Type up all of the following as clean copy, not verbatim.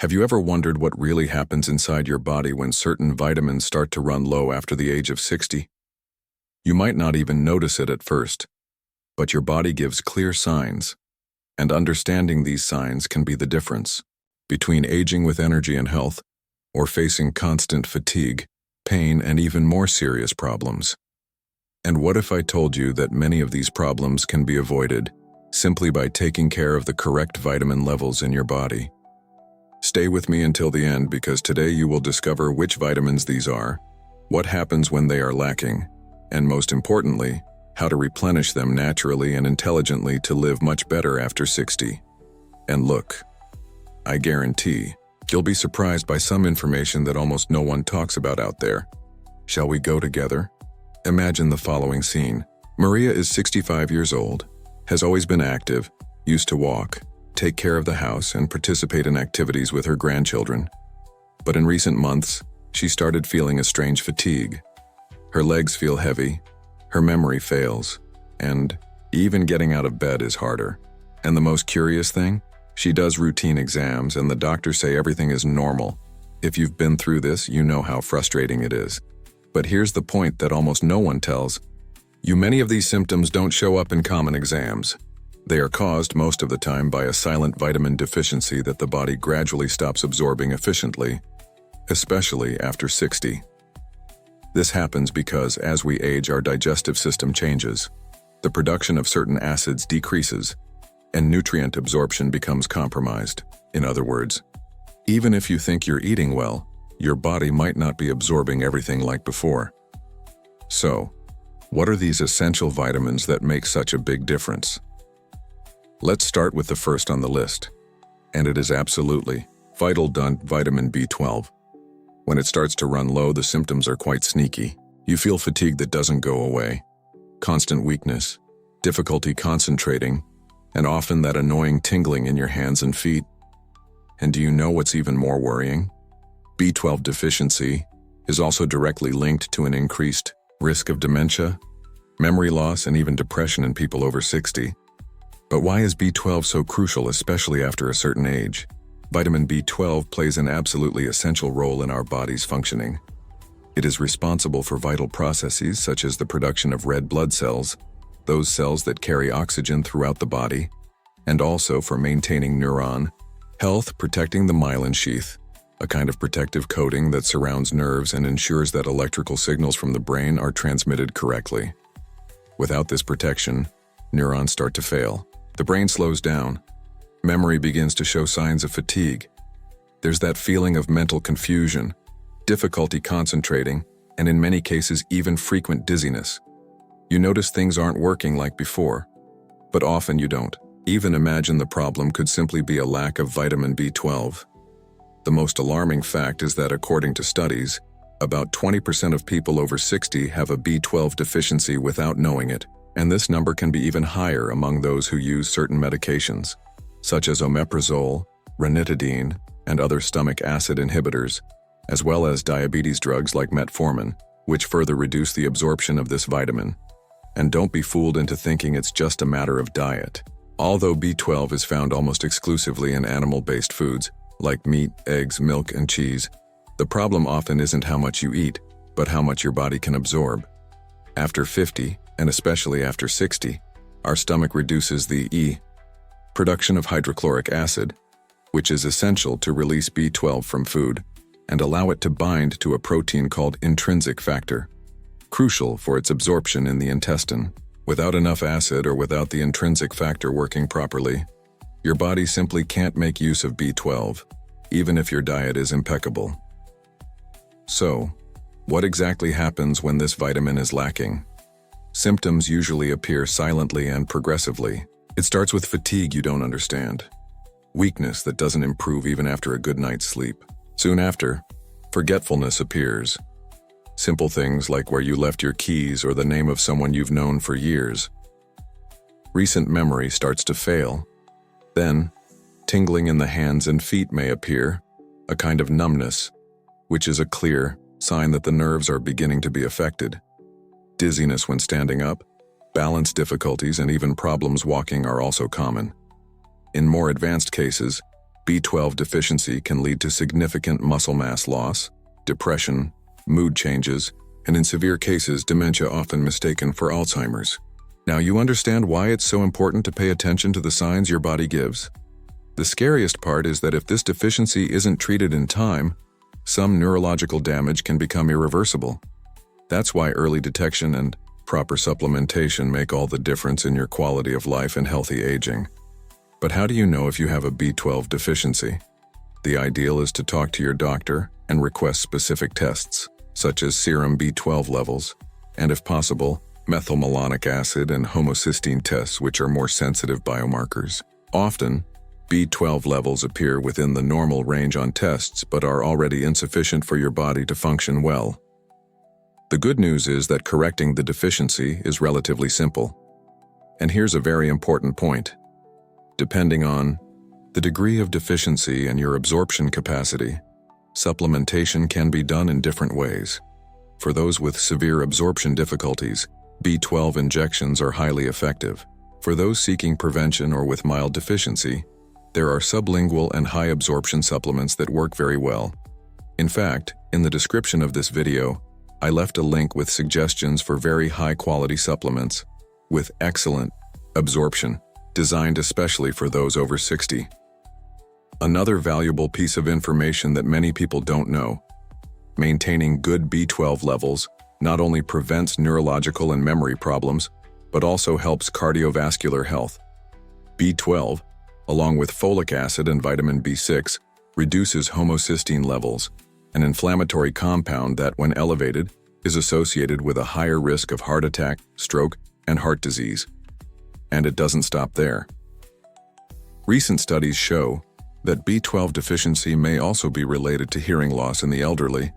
Have you ever wondered what really happens inside your body when certain vitamins start to run low after the age of 60? You might not even notice it at first, but your body gives clear signs, and understanding these signs can be the difference between aging with energy and health or facing constant fatigue, pain, and even more serious problems. And what if I told you that many of these problems can be avoided simply by taking care of the correct vitamin levels in your body? Stay with me until the end, because today you will discover which vitamins these are, what happens when they are lacking, and most importantly, how to replenish them naturally and intelligently to live much better after 60. And look, I guarantee you'll be surprised by some information that almost no one talks about out there. Shall we go together? Imagine the following scene. Maria is 65 years old, has always been active, used to walk, take care of the house, and participate in activities with her grandchildren. But in recent months, she started feeling a strange fatigue. Her legs feel heavy, her memory fails, and even getting out of bed is harder. And the most curious thing? She does routine exams and the doctors say everything is normal. If you've been through this, you know how frustrating it is. But here's the point that almost no one tells you: many of these symptoms don't show up in common exams. They are caused most of the time by a silent vitamin deficiency that the body gradually stops absorbing efficiently, especially after 60. This happens because as we age, our digestive system changes. The production of certain acids decreases, and nutrient absorption becomes compromised. In other words, even if you think you're eating well, your body might not be absorbing everything like before. So, what are these essential vitamins that make such a big difference? Let's start with the first on the list, and it is absolutely vital: vitamin B12. When it starts to run low, the symptoms are quite sneaky. You feel fatigue that doesn't go away, constant weakness, difficulty concentrating, and often that annoying tingling in your hands and feet. And do you know what's even more worrying? B12 deficiency is also directly linked to an increased risk of dementia, memory loss, and even depression in people over 60. But why is B12 so crucial, especially after a certain age? Vitamin B12 plays an absolutely essential role in our body's functioning. It is responsible for vital processes such as the production of red blood cells, those cells that carry oxygen throughout the body, and also for maintaining neuron health, protecting the myelin sheath, a kind of protective coating that surrounds nerves and ensures that electrical signals from the brain are transmitted correctly. Without this protection, neurons start to fail. The brain slows down. Memory begins to show signs of fatigue. There's that feeling of mental confusion, difficulty concentrating, and in many cases even frequent dizziness. You notice things aren't working like before, but often you don't even imagine the problem could simply be a lack of vitamin B12. The most alarming fact is that according to studies, about 20% of people over 60 have a B12 deficiency without knowing it, and this number can be even higher among those who use certain medications, such as omeprazole, ranitidine, and other stomach acid inhibitors, as well as diabetes drugs like metformin, which further reduce the absorption of this vitamin. And don't be fooled into thinking it's just a matter of diet. Although B12 is found almost exclusively in animal-based foods, like meat, eggs, milk, and cheese, the problem often isn't how much you eat, but how much your body can absorb. After 50, and especially after 60, our stomach reduces the production of hydrochloric acid, which is essential to release B12 from food and allow it to bind to a protein called intrinsic factor, crucial for its absorption in the intestine. Without enough acid or without the intrinsic factor working properly, your body simply can't make use of B12, even if your diet is impeccable. So, what exactly happens when this vitamin is lacking? Symptoms usually appear silently and progressively. It starts with fatigue you don't understand, weakness that doesn't improve even after a good night's sleep. Soon after, forgetfulness appears. Simple things like where you left your keys or the name of someone you've known for years. Recent memory starts to fail. Then, tingling in the hands and feet may appear, a kind of numbness, which is a clear sign that the nerves are beginning to be affected. Dizziness when standing up, balance difficulties, and even problems walking are also common. In more advanced cases, B12 deficiency can lead to significant muscle mass loss, depression, mood changes, and in severe cases, dementia, often mistaken for Alzheimer's. Now you understand why it's so important to pay attention to the signs your body gives? The scariest part is that if this deficiency isn't treated in time, some neurological damage can become irreversible. That's why early detection and proper supplementation make all the difference in your quality of life and healthy aging. But how do you know if you have a B12 deficiency? The ideal is to talk to your doctor and request specific tests, such as serum B12 levels, and if possible, methylmalonic acid and homocysteine tests, which are more sensitive biomarkers. Often, B12 levels appear within the normal range on tests but are already insufficient for your body to function well. The good news is that correcting the deficiency is relatively simple. And here's a very important point. Depending on the degree of deficiency and your absorption capacity, supplementation can be done in different ways. For those with severe absorption difficulties, B12 injections are highly effective. For those seeking prevention or with mild deficiency, there are sublingual and high absorption supplements that work very well. In fact, in the description of this video, I left a link with suggestions for very high-quality supplements with excellent absorption, designed especially for those over 60. Another valuable piece of information that many people don't know: maintaining good B12 levels not only prevents neurological and memory problems, but also helps cardiovascular health. B12, along with folic acid and vitamin B6, reduces homocysteine levels, an inflammatory compound that, when elevated, is associated with a higher risk of heart attack, stroke, and heart disease. And it doesn't stop there. Recent studies show that B12 deficiency may also be related to hearing loss in the elderly,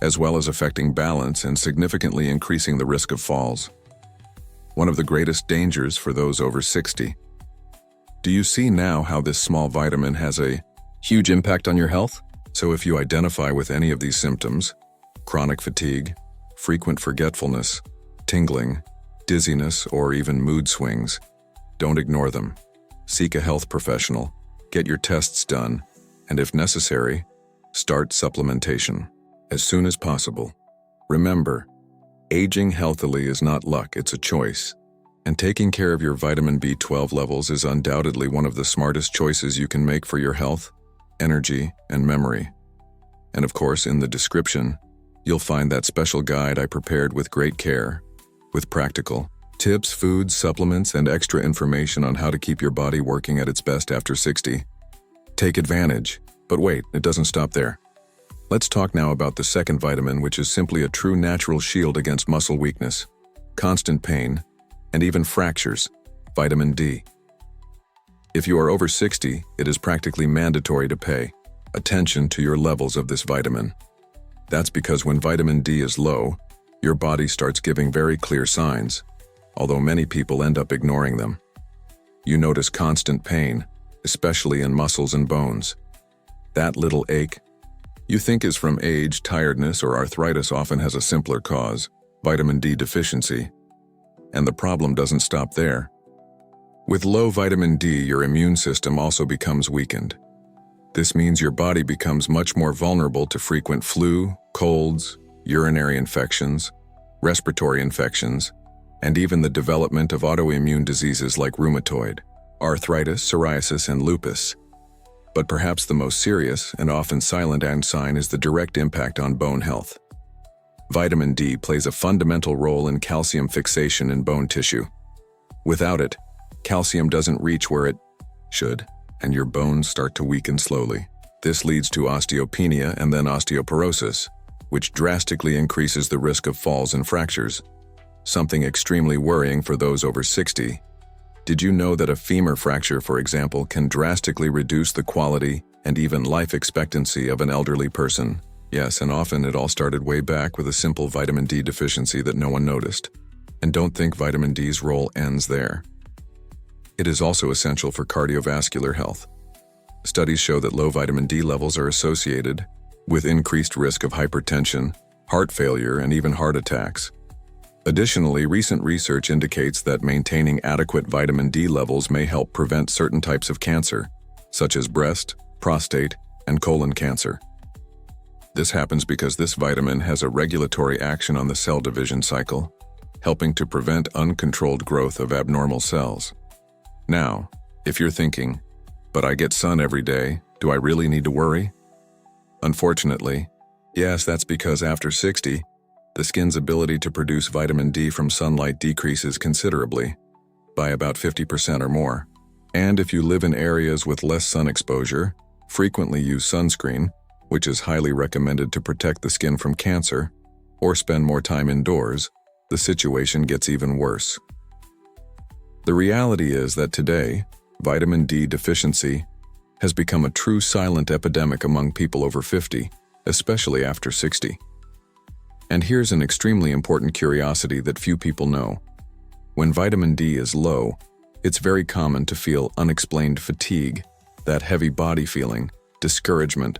as well as affecting balance and significantly increasing the risk of falls. One of the greatest dangers for those over 60. Do you see now how this small vitamin has a huge impact on your health? So if you identify with any of these symptoms, chronic fatigue, frequent forgetfulness, tingling, dizziness, or even mood swings, don't ignore them. Seek a health professional, get your tests done, and if necessary, start supplementation as soon as possible. Remember, aging healthily is not luck, it's a choice. And taking care of your vitamin B12 levels is undoubtedly one of the smartest choices you can make for your health, energy, and memory. And of course, in the description, you'll find that special guide I prepared with great care, with practical tips, foods, supplements, and extra information on how to keep your body working at its best after 60. Take advantage. But wait, it doesn't stop there. Let's talk now about the second vitamin, which is simply a true natural shield against muscle weakness, constant pain, and even fractures: vitamin D. If you are over 60, it is practically mandatory to pay attention to your levels of this vitamin. That's because when vitamin D is low, your body starts giving very clear signs, although many people end up ignoring them. You notice constant pain, especially in muscles and bones. That little ache you think is from age, tiredness, or arthritis often has a simpler cause: vitamin D deficiency. And the problem doesn't stop there. With low vitamin D, your immune system also becomes weakened. This means your body becomes much more vulnerable to frequent flu, colds, urinary infections, respiratory infections, and even the development of autoimmune diseases like rheumatoid, arthritis, psoriasis, and lupus. But perhaps the most serious and often silent sign is the direct impact on bone health. Vitamin D plays a fundamental role in calcium fixation in bone tissue. Without it, calcium doesn't reach where it should, and your bones start to weaken slowly. This leads to osteopenia and then osteoporosis, which drastically increases the risk of falls and fractures, something extremely worrying for those over 60. Did you know that a femur fracture, for example, can drastically reduce the quality and even life expectancy of an elderly person? Yes, and often it all started way back with a simple vitamin D deficiency that no one noticed. And don't think vitamin D's role ends there. It is also essential for cardiovascular health. Studies show that low vitamin D levels are associated with increased risk of hypertension, heart failure, and even heart attacks. Additionally, recent research indicates that maintaining adequate vitamin D levels may help prevent certain types of cancer, such as breast, prostate, and colon cancer. This happens because this vitamin has a regulatory action on the cell division cycle, helping to prevent uncontrolled growth of abnormal cells. Now, if you're thinking, but I get sun every day, do I really need to worry? Unfortunately, yes, that's because after 60, the skin's ability to produce vitamin D from sunlight decreases considerably, by about 50% or more. And if you live in areas with less sun exposure, frequently use sunscreen, which is highly recommended to protect the skin from cancer, or spend more time indoors, the situation gets even worse. The reality is that today, vitamin D deficiency has become a true silent epidemic among people over 50, especially after 60. And here's an extremely important curiosity that few people know. When vitamin D is low, it's very common to feel unexplained fatigue, that heavy body feeling, discouragement,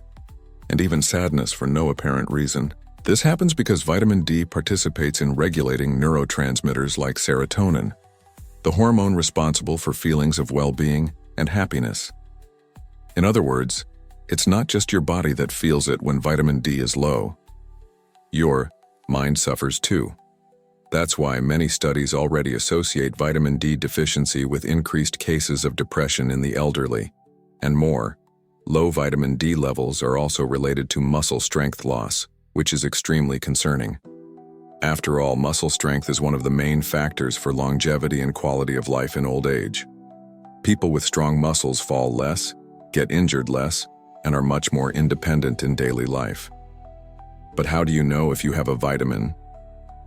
and even sadness for no apparent reason. This happens because vitamin D participates in regulating neurotransmitters like serotonin, the hormone responsible for feelings of well-being and happiness. In other words, it's not just your body that feels it when vitamin D is low. Your mind suffers too. That's why many studies already associate vitamin D deficiency with increased cases of depression in the elderly. And more, low vitamin D levels are also related to muscle strength loss, which is extremely concerning. After all, muscle strength is one of the main factors for longevity and quality of life in old age. People with strong muscles fall less, get injured less, and are much more independent in daily life. But how do you know if you have a vitamin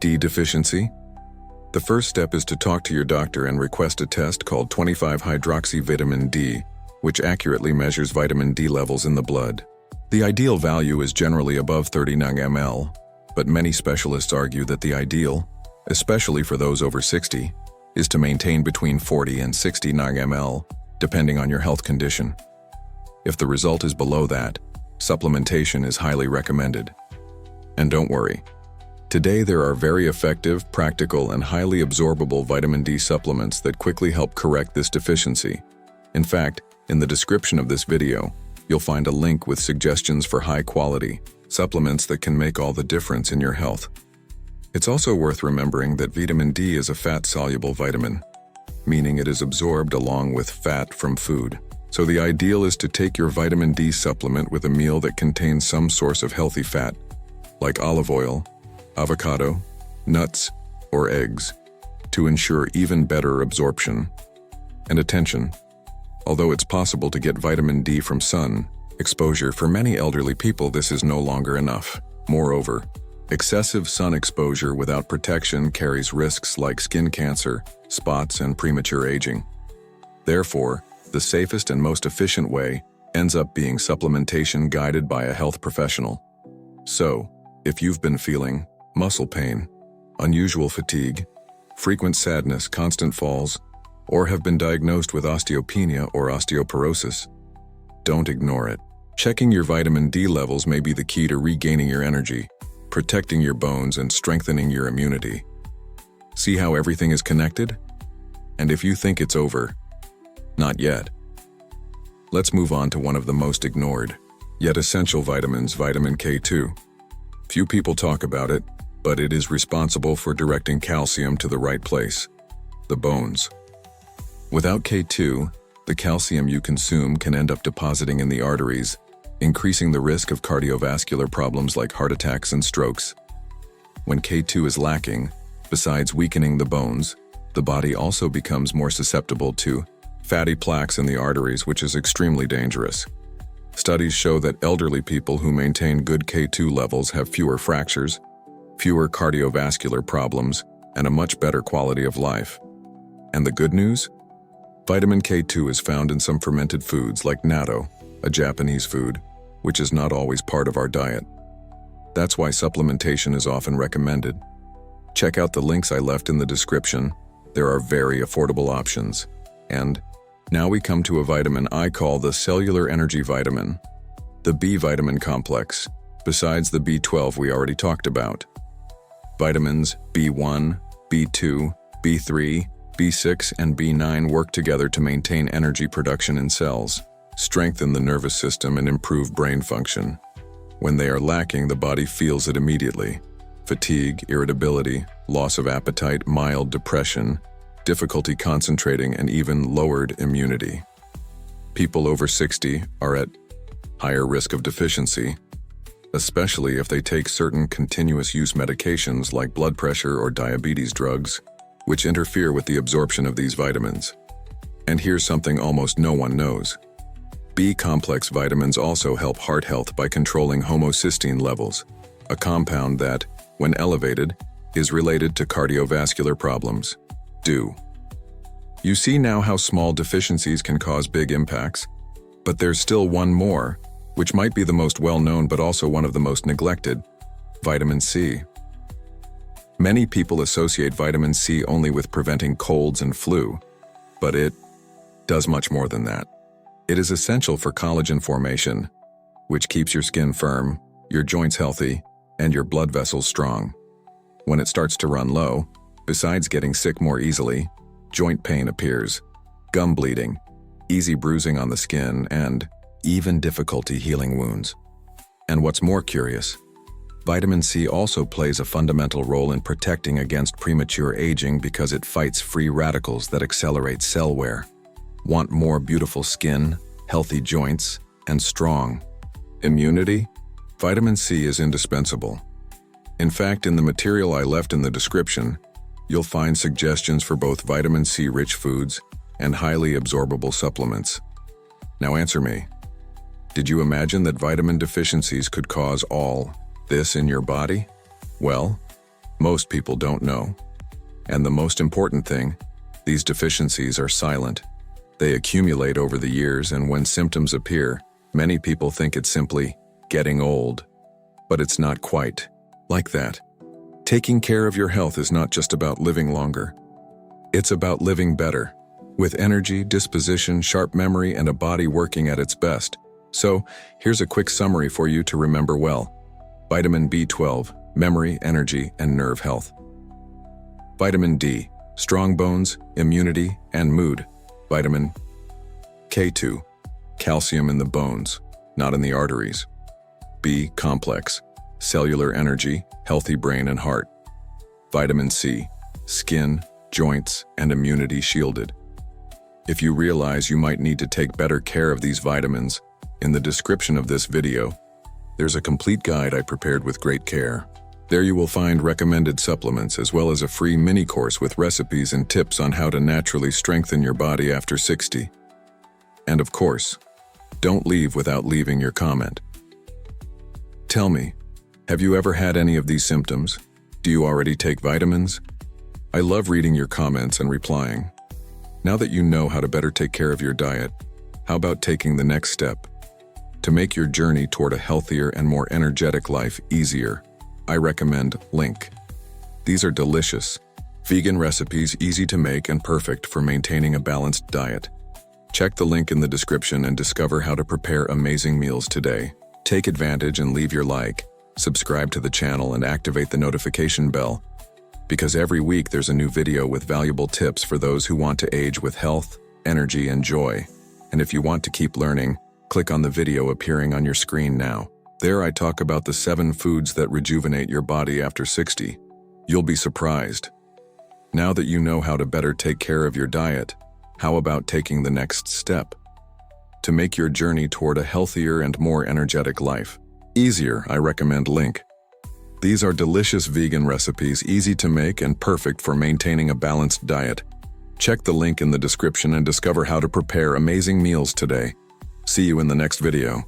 D deficiency? The first step is to talk to your doctor and request a test called 25-hydroxyvitamin D, which accurately measures vitamin D levels in the blood. The ideal value is generally above 30 ng/ml, but many specialists argue that the ideal, especially for those over 60, is to maintain between 40 and 60 ng/ml, depending on your health condition. If the result is below that, supplementation is highly recommended. And don't worry. Today there are very effective, practical, and highly absorbable vitamin D supplements that quickly help correct this deficiency. In fact, in the description of this video, you'll find a link with suggestions for high-quality supplements that can make all the difference in your health. It's also worth remembering that vitamin D is a fat-soluble vitamin, meaning it is absorbed along with fat from food. So the ideal is to take your vitamin D supplement with a meal that contains some source of healthy fat, like olive oil, avocado, nuts, or eggs, to ensure even better absorption. And attention, although it's possible to get vitamin D from sun exposure, for many elderly people this is no longer enough. Moreover, excessive sun exposure without protection carries risks like skin cancer, spots, and premature aging. Therefore, the safest and most efficient way ends up being supplementation guided by a health professional. So, if you've been feeling muscle pain, unusual fatigue, frequent sadness, constant falls, or have been diagnosed with osteopenia or osteoporosis, don't ignore it. Checking your vitamin D levels may be the key to regaining your energy, protecting your bones, and strengthening your immunity. See how everything is connected? And if you think it's over, not yet. Let's move on to one of the most ignored, yet essential vitamins, vitamin K2. Few people talk about it, but it is responsible for directing calcium to the right place, the bones. Without K2, the calcium you consume can end up depositing in the arteries, increasing the risk of cardiovascular problems like heart attacks and strokes. When K2 is lacking, besides weakening the bones, the body also becomes more susceptible to fatty plaques in the arteries, which is extremely dangerous. Studies show that elderly people who maintain good K2 levels have fewer fractures, fewer cardiovascular problems, and a much better quality of life. And the good news? Vitamin K2 is found in some fermented foods like natto, a Japanese food, which is not always part of our diet. That's why supplementation is often recommended. Check out the links I left in the description. There are very affordable options. And now we come to a vitamin I call the cellular energy vitamin, the B vitamin complex, besides the B12 we already talked about. Vitamins B1, B2, B3, B6, and B9 work together to maintain energy production in cells. strengthen the nervous system, and improve brain function. When they are lacking, the body feels it immediately. Fatigue, irritability, loss of appetite, mild depression, difficulty concentrating, and even lowered immunity. People over 60 are at higher risk of deficiency, especially if they take certain continuous use medications like blood pressure or diabetes drugs, which interfere with the absorption of these vitamins. And here's something almost no one knows. B-complex vitamins also help heart health by controlling homocysteine levels, a compound that, when elevated, is related to cardiovascular problems. You see now how small deficiencies can cause big impacts? But there's still one more, which might be the most well-known but also one of the most neglected: vitamin C. Many people associate vitamin C only with preventing colds and flu, but it does much more than that. It is essential for collagen formation, which keeps your skin firm, your joints healthy, and your blood vessels strong. When it starts to run low, besides getting sick more easily, joint pain appears, gum bleeding, easy bruising on the skin, and even difficulty healing wounds. And what's more curious, vitamin C also plays a fundamental role in protecting against premature aging because it fights free radicals that accelerate cell wear. Want more beautiful skin, healthy joints, and strong immunity? Vitamin C is indispensable. In fact, in the material I left in the description, you'll find suggestions for both vitamin C-rich foods and highly absorbable supplements. Now answer me. Did you imagine that vitamin deficiencies could cause all this in your body? Well, most people don't know. And the most important thing, these deficiencies are silent. They accumulate over the years, and when symptoms appear, many people think it's simply getting old. But it's not quite like that. Taking care of your health is not just about living longer. It's about living better, with energy, disposition, sharp memory, and a body working at its best. So, here's a quick summary for you to remember well. Vitamin B12, memory, energy, and nerve health. Vitamin D, strong bones, immunity, and mood. Vitamin K2, calcium in the bones, not in the arteries. B complex, cellular energy, healthy brain and heart. Vitamin C, skin, joints, and immunity shielded. If you realize you might need to take better care of these vitamins, in the description of this video, there's a complete guide I prepared with great care. There you will find recommended supplements as well as a free mini course with recipes and tips on how to naturally strengthen your body after 60. And of course, don't leave without leaving your comment. Tell me, have you ever had any of these symptoms? Do you already take vitamins? I love reading your comments and replying. Now that you know how to better take care of your diet, how about taking the next step? To make your journey toward a healthier and more energetic life easier, I recommend Link. These are delicious, vegan recipes, easy to make and perfect for maintaining a balanced diet. Check the link in the description and discover how to prepare amazing meals today. Take advantage and leave your like, subscribe to the channel, and activate the notification bell, because every week there's a new video with valuable tips for those who want to age with health, energy, and joy. And if you want to keep learning, click on the video appearing on your screen now. There I talk about the 7 foods that rejuvenate your body after 60. You'll be surprised. Now that you know how to better take care of your diet, how about taking the next step? To make your journey toward a healthier and more energetic life easier, I recommend Link. These are delicious vegan recipes, easy to make and perfect for maintaining a balanced diet. Check the link in the description and discover how to prepare amazing meals today. See you in the next video.